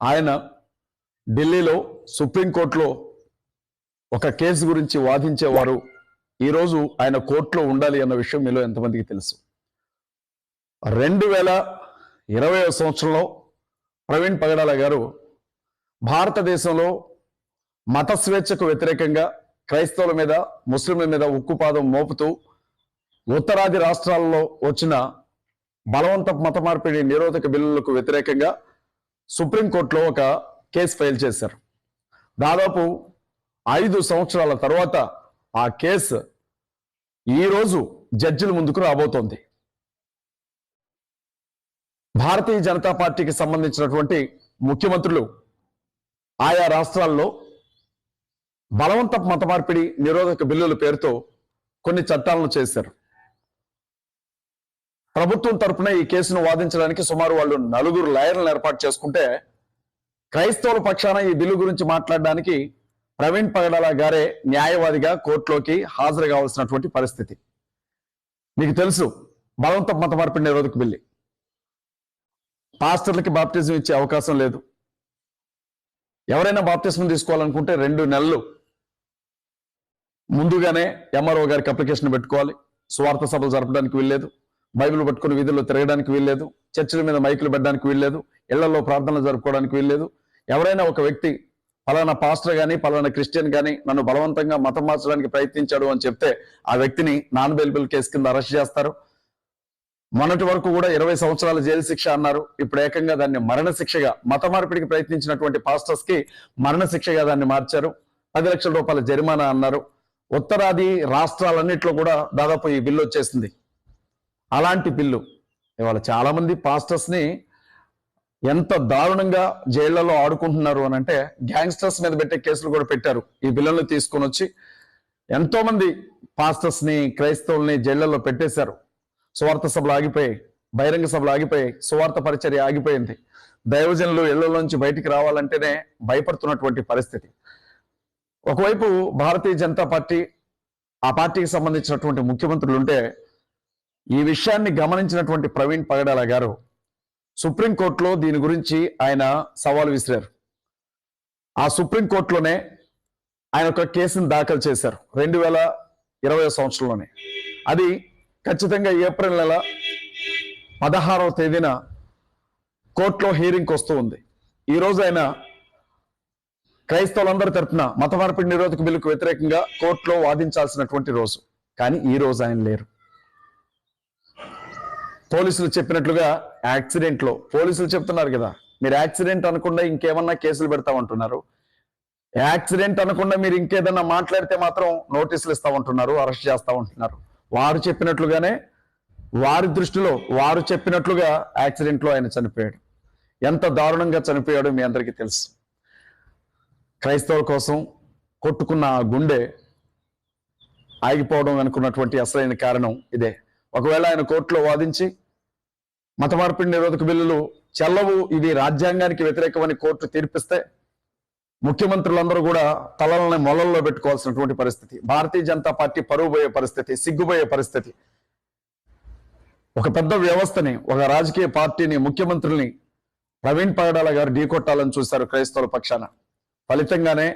ఆయన ఢిల్లీలో సుప్రీంకోర్టులో ఒక కేసు గురించి వాదించేవారు ఈరోజు ఆయన కోర్టులో ఉండాలి అన్న విషయం మీలో ఎంతమందికి తెలుసు? 2020 సంవత్సరంలో ప్రవీణ్ పగడాల గారు భారతదేశంలో మత స్వేచ్ఛకు వ్యతిరేకంగా క్రైస్తవుల మీద ముస్లింల మీద ఉక్కుపాదం మోపుతూ ఉత్తరాది రాష్ట్రాల్లో వచ్చిన బలవంత మత మార్పిడి నిరోధక బిల్లులకు వ్యతిరేకంగా సుప్రీంకోర్టులో ఒక కేసు ఫైల్ చేశారు. దాదాపు 5 సంవత్సరాల తర్వాత ఆ కేసు ఈరోజు జడ్జిల ముందుకు రాబోతోంది. భారతీయ జనతా పార్టీకి సంబంధించినటువంటి ముఖ్యమంత్రులు ఆయా రాష్ట్రాల్లో బలవంత మత మార్పిడి నిరోధక బిల్లుల పేరుతో కొన్ని చట్టాలను చేశారు. ప్రభుత్వం తరపున ఈ కేసును వాదించడానికి సుమారు వాళ్ళు 4 లాయర్లను ఏర్పాటు చేసుకుంటే, క్రైస్తవుల పక్షాన ఈ బిల్లు గురించి మాట్లాడడానికి ప్రవీణ్ పగడాల గారే న్యాయవాదిగా కోర్టులోకి హాజరు కావాల్సినటువంటి పరిస్థితి. మీకు తెలుసు, బలవంత మత మార్పిడి నిరోధక బిల్లు పాస్టర్లకి బాప్టిజం ఇచ్చే అవకాశం లేదు. ఎవరైనా బాప్టిజం తీసుకోవాలనుకుంటే 2 నెలలు ముందుగానే ఎంఆర్ఓ గారికి అప్లికేషన్ పెట్టుకోవాలి. స్వార్థ సభలు జరపడానికి వీల్లేదు, బైబిల్ పట్టుకుని వీధుల్లో తిరగడానికి వీల్లేదు, చర్చిల మీద మైకులు పెట్టడానికి వీల్లేదు, ఇళ్లలో ప్రార్థనలు జరుపుకోవడానికి వీల్లేదు. ఎవరైనా ఒక వ్యక్తి పలానా పాస్టర్ గాని పలానా క్రిస్టియన్ గాని నన్ను బలవంతంగా మతం మార్చడానికి ప్రయత్నించాడు అని చెప్తే ఆ వ్యక్తిని నాన్ బెయిలబుల్ కేసు కింద అరెస్ట్ చేస్తారు. మొన్నటి వరకు కూడా 20 సంవత్సరాల జైలు శిక్ష అన్నారు. ఇప్పుడు ఏకంగా దాన్ని మరణ శిక్షగా, మత మార్పిడికి ప్రయత్నించినటువంటి పాస్టర్స్ కి మరణ శిక్షగా దాన్ని మార్చారు. 10 లక్షల రూపాయల జరిమానా అన్నారు. ఉత్తరాది రాష్ట్రాలన్నింటిలో కూడా దాదాపు ఈ బిల్లు వచ్చేసింది. అలాంటి బిల్లు ఇవాళ చాలా మంది పాస్టర్స్ ని ఎంత దారుణంగా జైళ్లలో ఆడుకుంటున్నారు అని అంటే, గ్యాంగ్స్టర్స్ మీద పెట్టే కేసులు కూడా పెట్టారు. ఈ బిల్లులను తీసుకొని వచ్చి ఎంతో మంది పాస్టర్స్ ని క్రైస్తవుల్ని జైళ్లలో పెట్టేశారు. సువార్త సభలు ఆగిపోయాయి, బహిరంగ సభలు ఆగిపోయాయి, సువార్త పరిచర్య ఆగిపోయింది. దైవజనులు ఇళ్లలోంచి బయటికి రావాలంటేనే భయపడుతున్నటువంటి పరిస్థితి. ఒకవైపు భారతీయ జనతా పార్టీ, ఆ పార్టీకి సంబంధించినటువంటి ముఖ్యమంత్రులు ఉంటే, ఈ విషయాన్ని గమనించినటువంటి ప్రవీణ్ పగడాల గారు సుప్రీంకోర్టులో దీని గురించి ఆయన సవాలు విసిరారు. ఆ సుప్రీంకోర్టులోనే ఆయన ఒక కేసును దాఖలు చేశారు 2020 సంవత్సరంలోనే. అది ఖచ్చితంగా ఏప్రిల్ నెల 16వ తేదీన కోర్టులో హీరింగ్కి వస్తూ ఉంది. ఈ రోజు ఆయన క్రైస్తవులందరి తరపున మత మార్పిడి నిరోధక బిల్లుకు వ్యతిరేకంగా కోర్టులో వాదించాల్సినటువంటి రోజు. కానీ ఈ రోజు ఆయన లేరు. పోలీసులు చెప్పినట్లుగా యాక్సిడెంట్లో, పోలీసులు చెప్తున్నారు కదా, మీరు యాక్సిడెంట్ అనకుండా ఇంకేమన్నా కేసులు పెడతామంటున్నారు, యాక్సిడెంట్ అనకుండా మీరు ఇంకేదన్నా మాట్లాడితే మాత్రం నోటీసులు ఇస్తామంటున్నారు, అరెస్ట్ చేస్తామంటున్నారు. వారు చెప్పినట్లుగానే, వారి దృష్టిలో వారు చెప్పినట్లుగా యాక్సిడెంట్లో ఆయన చనిపోయాడు. ఎంత దారుణంగా చనిపోయాడో మీ అందరికీ తెలుసు. క్రైస్తవుల కోసం కొట్టుకున్న ఆ గుండె ఆగిపోవడం అనుకున్నటువంటి అసలైన కారణం ఇదే. ఒకవేళ ఆయన కోర్టులో వాదించి మత మార్పిడి నిరోధక బిల్లులు చెల్లవు, ఇది రాజ్యాంగానికి వ్యతిరేకమని కోర్టు తీర్పిస్తే ముఖ్యమంత్రులందరూ కూడా తలలని మొలల్లో పెట్టుకోవాల్సినటువంటి పరిస్థితి, భారతీయ జనతా పార్టీ పరువు పోయే పరిస్థితి, సిగ్గుపోయే పరిస్థితి. ఒక పెద్ద వ్యవస్థని, ఒక రాజకీయ పార్టీని, ముఖ్యమంత్రుల్ని ప్రవీణ్ పగడాల గారు ఢీకొట్టాలని చూశారు క్రైస్తవుల పక్షాన. ఫలితంగానే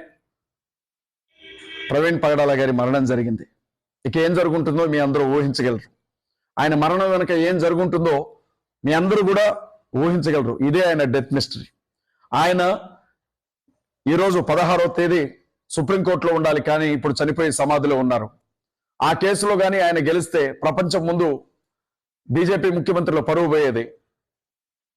ప్రవీణ్ పగడాల గారి మరణం జరిగింది. ఇక ఏం జరుగుతుందో మీ అందరూ ఊహించగలరు. ఆయన మరణం వెనుక ఏం జరుగుతుందో మీ అందరూ కూడా ఊహించగలరు. ఇదే ఆయన డెత్ మిస్టరీ. ఆయన ఈరోజు 16వ తేదీ సుప్రీంకోర్టులో ఉండాలి, కానీ ఇప్పుడు చనిపోయి సమాధిలో ఉన్నారు. ఆ కేసులో కానీ ఆయన గెలిస్తే ప్రపంచం ముందు బీజేపీ ముఖ్యమంత్రుల పరువు పోయేది.